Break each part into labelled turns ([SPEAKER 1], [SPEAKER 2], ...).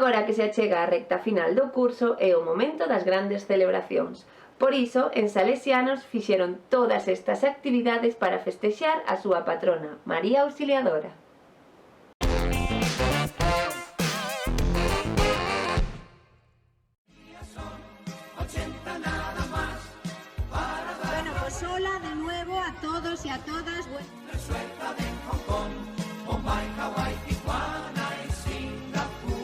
[SPEAKER 1] Agora que se achega a recta final do curso é o momento das grandes celebracións. Por iso, en Salesianos fixeron todas estas actividades para festexar a súa patrona, María Auxiliadora.
[SPEAKER 2] Bueno, pues hola de nuevo a todos y a todas.
[SPEAKER 3] Resuelta de Hong Kong, Bombay, Hawái, Tijuana y Singapur.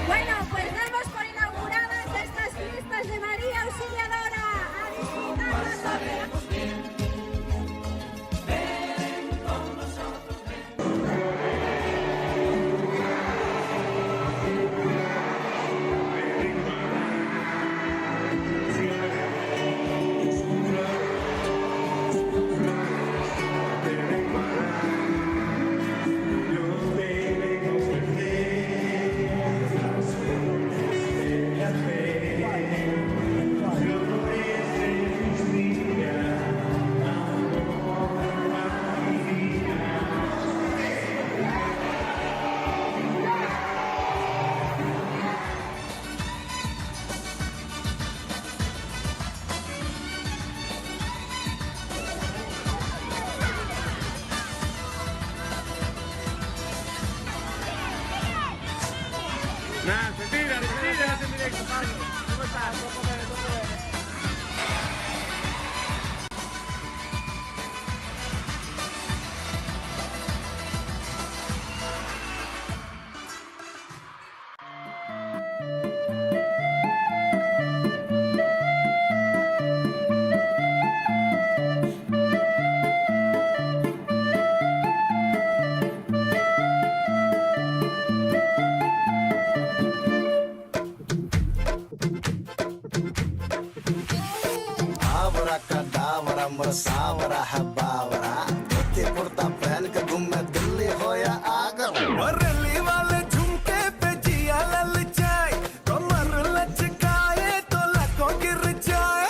[SPEAKER 2] Bueno, pues damos por inauguradas estas fiestas de María Auxiliadora. A disfrutarlas todos.
[SPEAKER 4] Nada, se tira en directo, Pablo. ¿Cómo estás? ¿Cómo ves?
[SPEAKER 5] Abracadabra, sabra, hababra. Dhoti कुर्ता पहन के घूमे दिल्ली हो या आगरा। और रैली वाले झुमके पे जिया ललचाए, कमर लचकाए तो लाखों गिर जाए।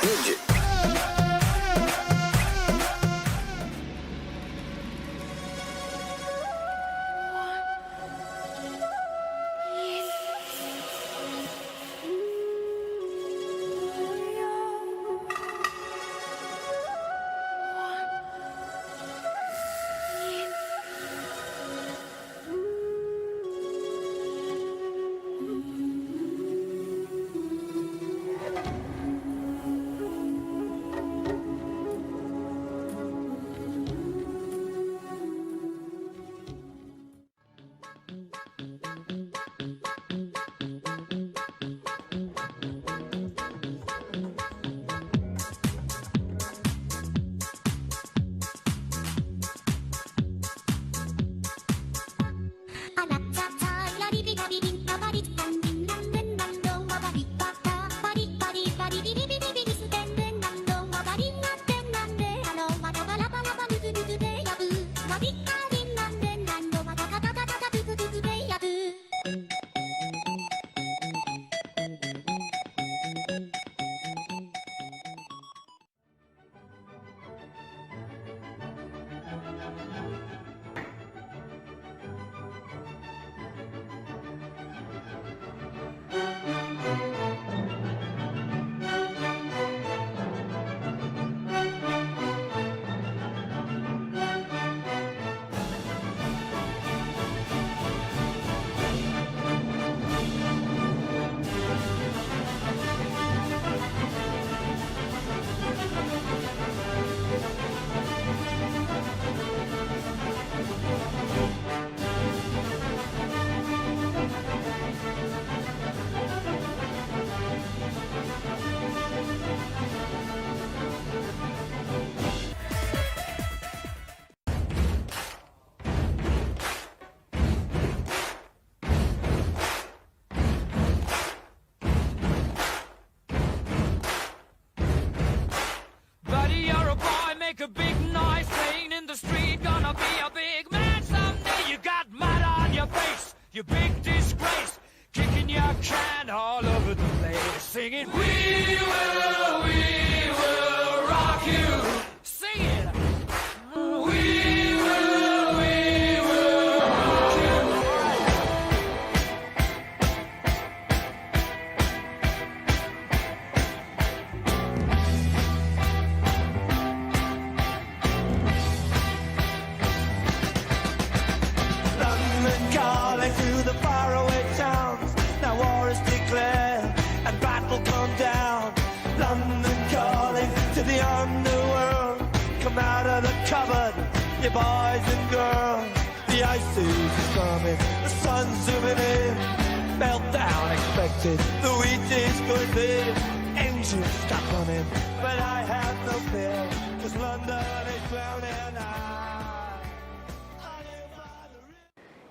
[SPEAKER 3] Make a big noise playing in the street. Gonna be a big man someday. You got mud on your face, you big disgrace. Kicking your can all over the place, singing, we will, we
[SPEAKER 6] moving in, meltdown expected. The wheat is going big, engines stop running, but I have no fear, 'cause London is drowning.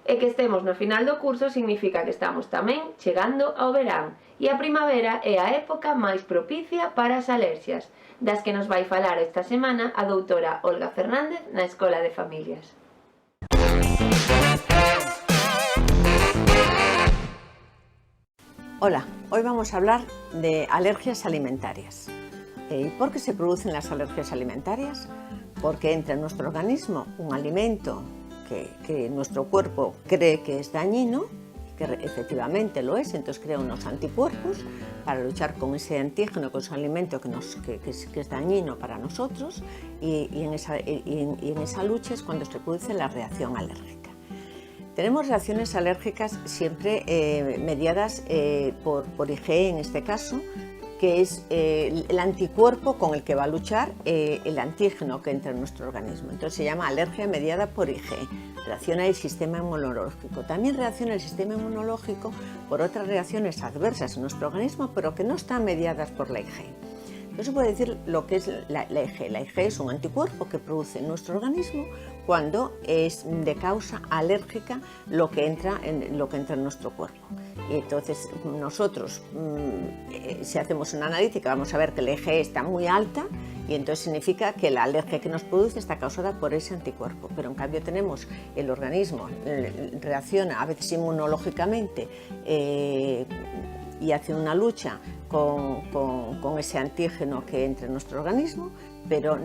[SPEAKER 1] E que estemos no final do curso significa que estamos tamén chegando ao verán, e a primavera é a época máis propicia para as alerxias, das que nos vai falar esta semana a doutora Olga Fernández na Escola de Familias.
[SPEAKER 7] Hola, hoy vamos a hablar de alergias alimentarias. ¿Y por qué se producen las alergias alimentarias? Porque entra en nuestro organismo un alimento que nuestro cuerpo cree que es dañino, que efectivamente lo es, entonces crea unos anticuerpos para luchar con ese antígeno, con ese alimento que es dañino para nosotros, y en esa lucha es cuando se produce la reacción alérgica. Tenemos reacciones alérgicas siempre mediadas por IgE en este caso, que es el anticuerpo con el que va a luchar el antígeno que entra en nuestro organismo. Entonces se llama alergia mediada por IgE. Reacciona el sistema inmunológico. También reacciona el sistema inmunológico por otras reacciones adversas en nuestro organismo, pero que no están mediadas por la IgE. No se puede decir lo que es la IgE. La IgE es un anticuerpo que produce en nuestro organismo cuando es de causa alérgica lo que entra en nuestro cuerpo. Y entonces nosotros, si hacemos una analítica, vamos a ver que la IgE está muy alta, y entonces significa que la alergia que nos produce está causada por ese anticuerpo. Pero en cambio tenemos el organismo, reacciona a veces inmunológicamente y hace una lucha con ese antígeno que entra en nuestro organismo, pero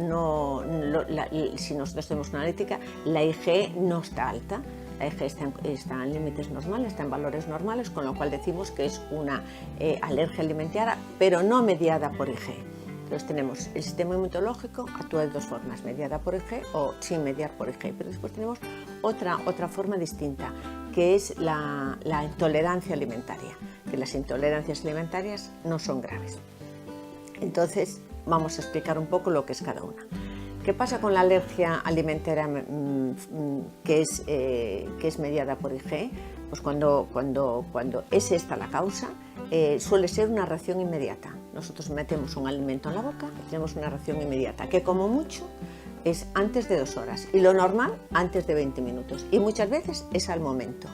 [SPEAKER 7] si nosotros hacemos una analítica, la IgE no está alta. La IgE está en límites normales, está en valores normales, con lo cual decimos que es una alergia alimentaria, pero no mediada por IgE. Entonces tenemos el sistema inmunológico, actúa de dos formas, mediada por IgE o sin mediar por IgE. Pero después tenemos otra forma distinta, que es la intolerancia alimentaria, que las intolerancias alimentarias no son graves. Entonces vamos a explicar un poco lo que es cada una. ¿Qué pasa con la alergia alimentaria que es mediada por IgE? Pues cuando es esta la causa, suele ser una reacción inmediata. Nosotros metemos un alimento en la boca y tenemos una reacción inmediata, que como mucho es antes de 2 horas, y lo normal antes de 20 minutos, y muchas veces es al momento.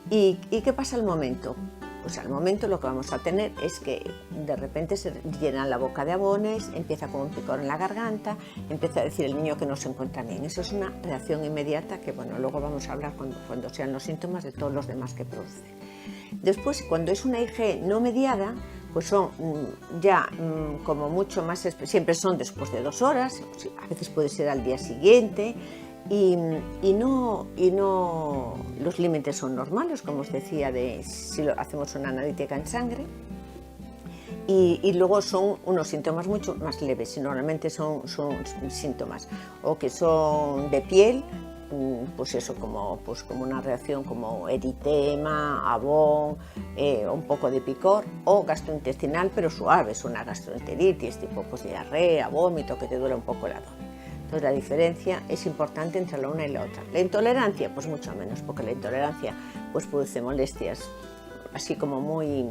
[SPEAKER 7] ¿Y qué pasa al momento? Pues al momento lo que vamos a tener es que de repente se llena la boca de abones, empieza con un picor en la garganta, empieza a decir el niño que no se encuentra bien. Eso es una reacción inmediata que, bueno, luego vamos a hablar cuando sean los síntomas de todos los demás que produce. Después, cuando es una IgE no mediada, pues son ya como mucho más, siempre son después de 2 horas, a veces puede ser al día siguiente, y no los límites son normales, como os decía, si hacemos una analítica en sangre, y luego son unos síntomas mucho más leves, y normalmente son síntomas o que son de piel, pues eso, como una reacción como eritema, abón, un poco de picor, o gastrointestinal pero suave, es una gastroenteritis tipo pues diarrea, vómito, que te duele un poco el abdomen. Entonces la diferencia es importante entre la una y la otra. La intolerancia, pues mucho menos, porque la intolerancia pues produce molestias así como muy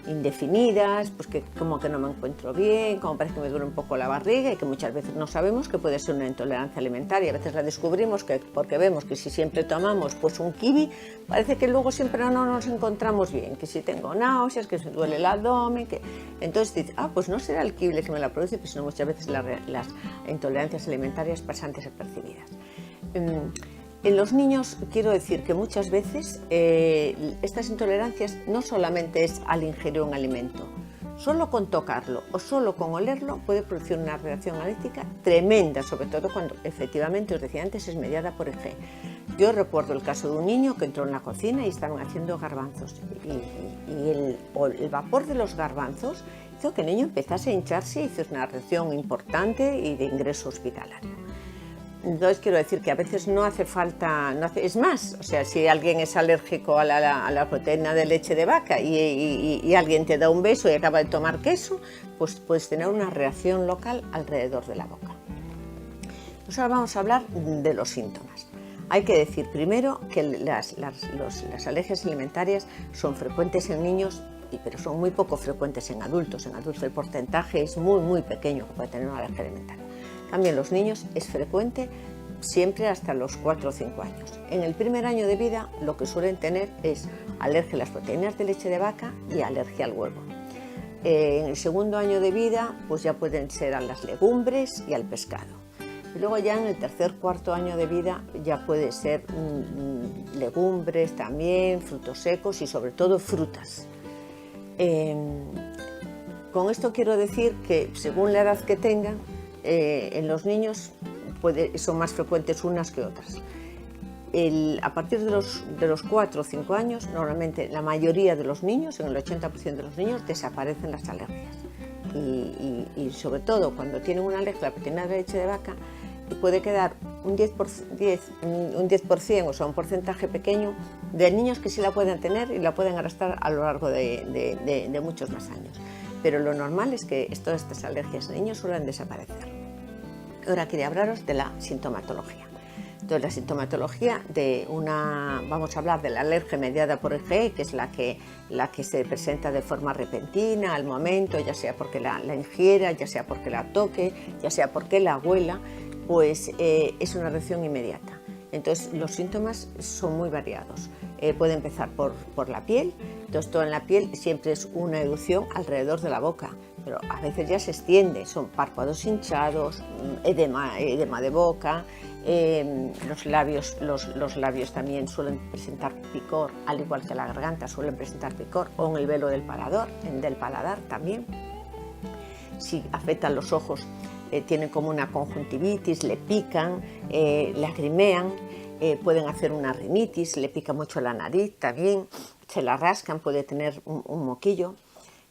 [SPEAKER 7] indefinidas, pues que como que no me encuentro bien, como parece que me duele un poco la barriga, y que muchas veces no sabemos que puede ser una intolerancia alimentaria. A veces la descubrimos porque vemos que si siempre tomamos pues un kiwi, parece que luego siempre no nos encontramos bien, que si tengo náuseas, que se duele el abdomen, entonces dices, pues no será el kiwi el que me la produce, pues no, muchas veces las intolerancias alimentarias pasan desapercibidas. En los niños quiero decir que muchas veces estas intolerancias no solamente es al ingerir un alimento, solo con tocarlo o solo con olerlo puede producir una reacción alérgica tremenda, sobre todo cuando efectivamente, os decía antes, es mediada por IgE. Yo recuerdo el caso de un niño que entró en la cocina y estaban haciendo garbanzos, y el vapor de los garbanzos hizo que el niño empezase a hincharse, hizo una reacción importante y de ingreso hospitalario. Entonces quiero decir que a veces no hace falta, es más, o sea, si alguien es alérgico a la proteína de leche de vaca y alguien te da un beso y acaba de tomar queso, pues puedes tener una reacción local alrededor de la boca. Entonces ahora vamos a hablar de los síntomas. Hay que decir primero que las alergias alimentarias son frecuentes en niños, pero son muy poco frecuentes en adultos. En adultos el porcentaje es muy pequeño que puede tener una alergia alimentaria. En cambio, en los niños es frecuente siempre hasta los 4 o 5 años. En el primer año de vida lo que suelen tener es alergia a las proteínas de leche de vaca y alergia al huevo. En el segundo año de vida pues ya pueden ser a las legumbres y al pescado. Y luego ya en el tercer, cuarto año de vida ya puede ser legumbres también, frutos secos y sobre todo frutas. Con esto quiero decir que según la edad que tengan, en los niños son más frecuentes unas que otras. A partir de los 4 o 5 años, normalmente la mayoría de los niños, en el 80% de los niños, desaparecen las alergias. Y sobre todo cuando tienen una alergia a la proteína de leche de vaca, puede quedar un 10%, o sea, un porcentaje pequeño de niños que sí la pueden tener y la pueden arrastrar a lo largo de muchos más años. Pero lo normal es que todas estas alergias en niños suelen desaparecer. Ahora quería hablaros de la sintomatología. Entonces, la sintomatología vamos a hablar de la alergia mediada por IgE, que es la que se presenta de forma repentina, al momento, ya sea porque la ingiera, ya sea porque la toque, ya sea porque la huela, pues es una reacción inmediata. Entonces, los síntomas son muy variados. Puede empezar por la piel. Entonces, todo en la piel siempre es una erupción alrededor de la boca, pero a veces ya se extiende, son párpados hinchados, edema de boca, los labios también suelen presentar picor, al igual que la garganta suelen presentar picor, o en el velo del paladar también. Si afectan los ojos, tienen como una conjuntivitis, le pican, lagrimean, pueden hacer una rinitis, le pica mucho la nariz también, se la rascan, puede tener un moquillo.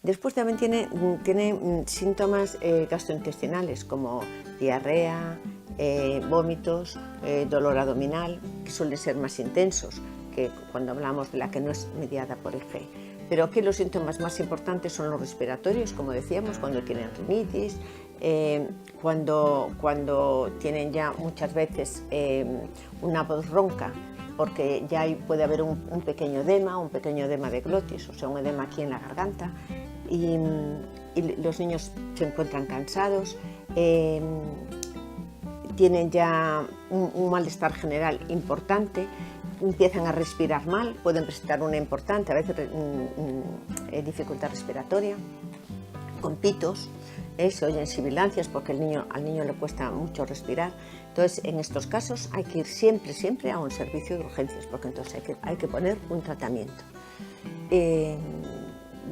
[SPEAKER 7] Después también tiene síntomas gastrointestinales como diarrea, vómitos, dolor abdominal, que suelen ser más intensos que cuando hablamos de la que no es mediada por IgE. Pero aquí los síntomas más importantes son los respiratorios, como decíamos, cuando tienen rinitis, cuando tienen ya muchas veces una voz ronca, porque ya puede haber un pequeño edema de glotis, o sea, un edema aquí en la garganta, y los niños se encuentran cansados, tienen ya un malestar general importante, empiezan a respirar mal, pueden presentar una importante, a veces dificultad respiratoria, con pitos, se oyen sibilancias porque al niño le cuesta mucho respirar. Entonces, en estos casos hay que ir siempre a un servicio de urgencias, porque entonces hay que poner un tratamiento.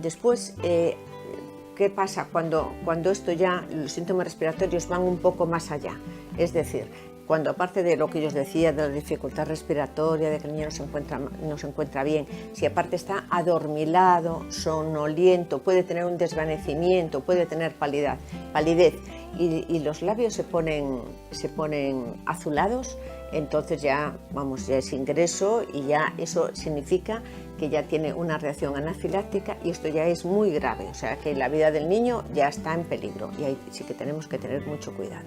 [SPEAKER 7] Después, ¿qué pasa cuando esto ya, los síntomas respiratorios van un poco más allá? Es decir, cuando aparte de lo que yo os decía, de la dificultad respiratoria, de que el niño no se encuentra bien, si aparte está adormilado, somnoliento, puede tener un desvanecimiento, puede tener palidez y los labios se ponen azulados, entonces ya es ingreso y ya eso significa que ya tiene una reacción anafiláctica y esto ya es muy grave, o sea que la vida del niño ya está en peligro y ahí sí que tenemos que tener mucho cuidado.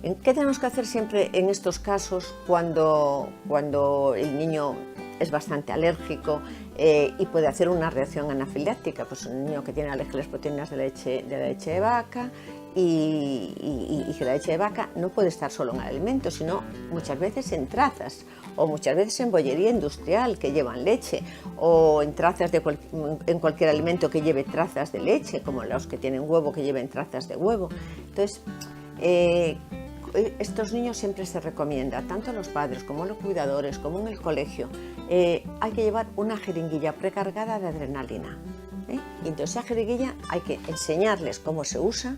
[SPEAKER 7] ¿Qué tenemos que hacer siempre en estos casos cuando el niño es bastante alérgico y puede hacer una reacción anafiláctica? Pues un niño que tiene alergia a las proteínas de la leche de vaca y que la leche de vaca no puede estar solo en el alimento, sino muchas veces en trazas o muchas veces en bollería industrial que llevan leche o en trazas en cualquier alimento que lleve trazas de leche, como los que tienen huevo que lleven trazas de huevo. Entonces, estos niños siempre se recomienda, tanto a los padres como a los cuidadores, como en el colegio, hay que llevar una jeringuilla precargada de adrenalina. Y entonces esa jeringuilla hay que enseñarles cómo se usa,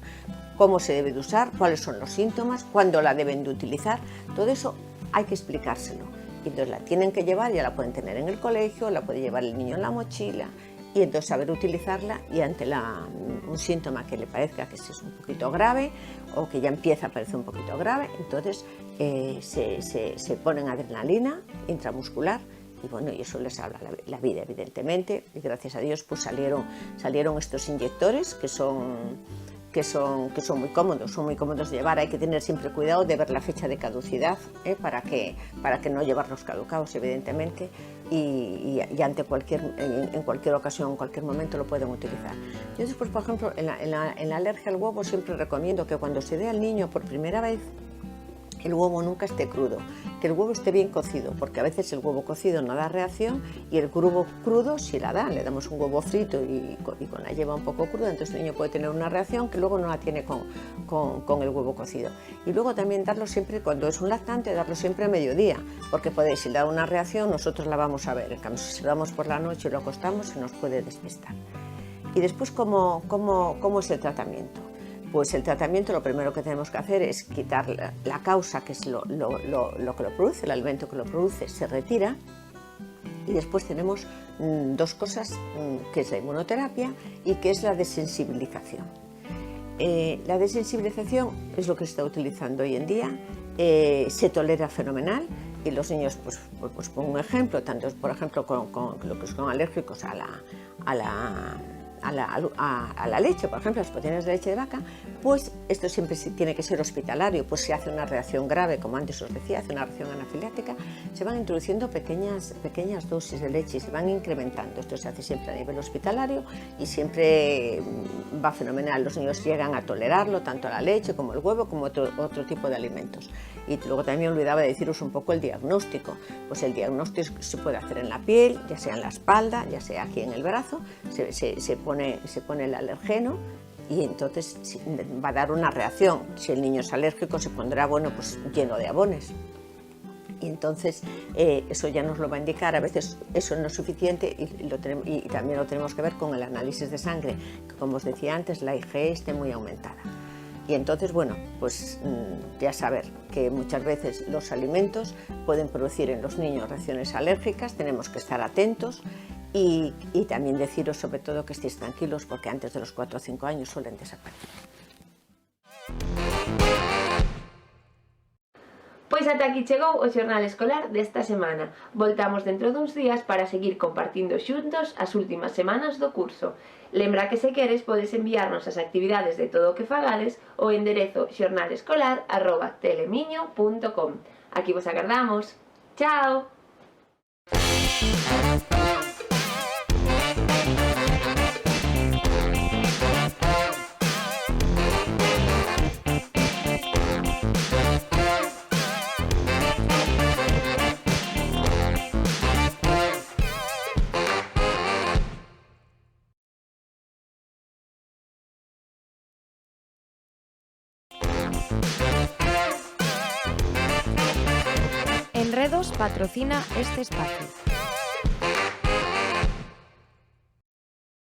[SPEAKER 7] cómo se debe de usar, cuáles son los síntomas, cuándo la deben de utilizar, todo eso hay que explicárselo. Y entonces la tienen que llevar, ya la pueden tener en el colegio, la puede llevar el niño en la mochila, y entonces saber utilizarla y ante un síntoma que le parezca que es un poquito grave o que ya empieza a parecer un poquito grave, entonces se ponen adrenalina intramuscular y bueno, y eso les salva la vida evidentemente, y gracias a Dios pues salieron estos inyectores que son que son muy cómodos de llevar. Hay que tener siempre cuidado de ver la fecha de caducidad, para que no llevarlos caducados, evidentemente, y ante en cualquier ocasión, en cualquier momento lo pueden utilizar. Yo después, por ejemplo, en la alergia al huevo siempre recomiendo que cuando se dé al niño por primera vez, el huevo nunca esté crudo, que el huevo esté bien cocido, porque a veces el huevo cocido no da reacción y el huevo crudo sí la da. Le damos un huevo frito y con la yema un poco cruda, entonces el niño puede tener una reacción que luego no la tiene con el huevo cocido. Y luego también darlo siempre, cuando es un lactante, darlo siempre a mediodía, porque si le da una reacción nosotros la vamos a ver. En cambio, si lo damos por la noche y lo acostamos, se nos puede despistar. Y después, ¿cómo es el tratamiento? Pues el tratamiento, lo primero que tenemos que hacer es quitar la causa, que es lo que lo produce, el alimento que lo produce, se retira. Y después tenemos dos cosas, que es la inmunoterapia y que es la desensibilización. La desensibilización es lo que se está utilizando hoy en día, se tolera fenomenal y los niños, pues pongo un ejemplo, tanto por ejemplo con lo que son alérgicos a la leche, por ejemplo, las proteínas de leche de vaca, pues esto siempre tiene que ser hospitalario, pues si hace una reacción grave, como antes os decía, hace una reacción anafiláctica, se van introduciendo pequeñas dosis de leche y se van incrementando. Esto se hace siempre a nivel hospitalario y siempre va fenomenal. Los niños llegan a tolerarlo, tanto la leche como el huevo, como otro tipo de alimentos. Y luego también me olvidaba de deciros un poco el diagnóstico. Pues el diagnóstico se puede hacer en la piel, ya sea en la espalda, ya sea aquí en el brazo, se pone el alergeno y entonces va a dar una reacción. Si el niño es alérgico se pondrá, pues lleno de abones. Y entonces eso ya nos lo va a indicar. A veces eso no es suficiente y también lo tenemos que ver con el análisis de sangre, que como os decía antes, la IgE esté muy aumentada. Y entonces, pues ya saber que muchas veces los alimentos pueden producir en los niños reacciones alérgicas, tenemos que estar atentos y también deciros sobre todo que estéis tranquilos, porque antes de los 4 o 5 años suelen desaparecer.
[SPEAKER 1] Pois ata aquí chegou o xornal escolar desta semana. Voltamos dentro duns días para seguir compartindo xuntos as últimas semanas do curso. Lembra que se queres podes enviarnos as actividades de todo o que fagades ao enderezo xornalescolar@telemiño.com. Aquí vos agardamos. Chao!
[SPEAKER 8] Enredos patrocina este espacio.